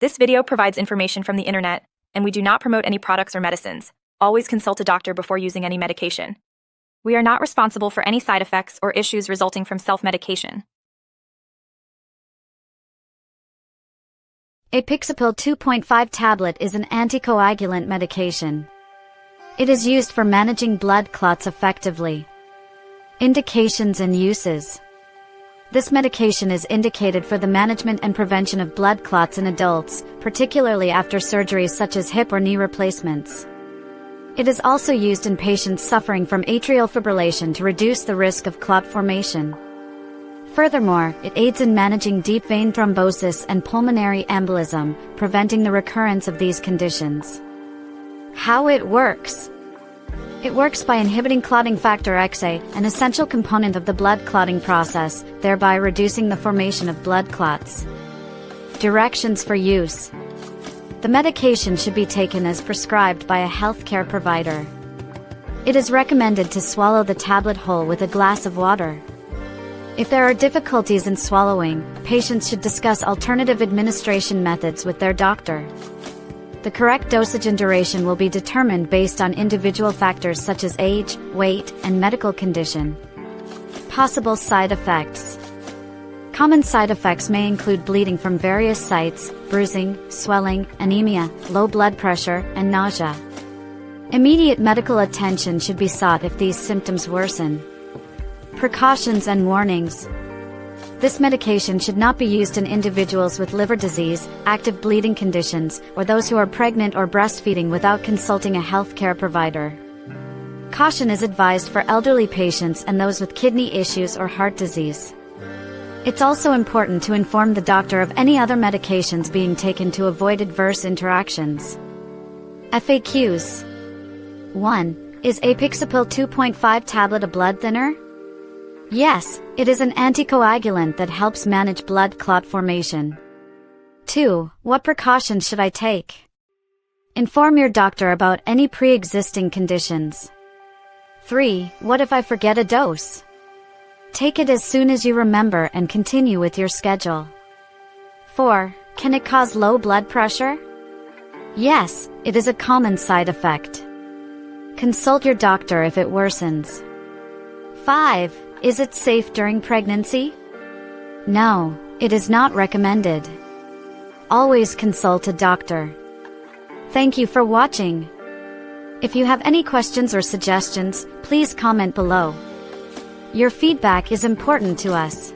This video provides information from the internet, and we do not promote any products or medicines. Always consult a doctor before using any medication. We are not responsible for any side effects or issues resulting from self-medication. Apixapil 2.5 tablet is an anticoagulant medication. It is used for managing blood clots effectively. Indications and uses. This medication is indicated for the management and prevention of blood clots in adults, particularly after surgeries such as hip or knee replacements. It is also used in patients suffering from atrial fibrillation to reduce the risk of clot formation. Furthermore, it aids in managing deep vein thrombosis and pulmonary embolism, preventing the recurrence of these conditions. How it works. It works by inhibiting clotting factor Xa, an essential component of the blood clotting process, thereby reducing the formation of blood clots. Directions for use. The medication should be taken as prescribed by a healthcare provider. It is recommended to swallow the tablet whole with a glass of water. If there are difficulties in swallowing, patients should discuss alternative administration methods with their doctor. The correct dosage and duration will be determined based on individual factors such as age, weight, and medical condition. Possible side effects. Common side effects may include bleeding from various sites, bruising, swelling, anemia, low blood pressure, and nausea. Immediate medical attention should be sought if these symptoms worsen. Precautions and warnings. This medication should not be used in individuals with liver disease, active bleeding conditions, or those who are pregnant or breastfeeding without consulting a healthcare provider. Caution is advised for elderly patients and those with kidney issues or heart disease. It's also important to inform the doctor of any other medications being taken to avoid adverse interactions. FAQs. 1. Is Apixapil 2.5 tablet a blood thinner? Yes, it is an anticoagulant that helps manage blood clot formation. 2. What precautions should I take? Inform your doctor about any pre-existing conditions. 3. What if I forget a dose? Take it as soon as you remember and continue with your schedule. 4. Can it cause low blood pressure? Yes, it is a common side effect. Consult your doctor if it worsens. 5. Is it safe during pregnancy? No, it is not recommended. Always consult a doctor. Thank you for watching. If you have any questions or suggestions, please comment below. Your feedback is important to us.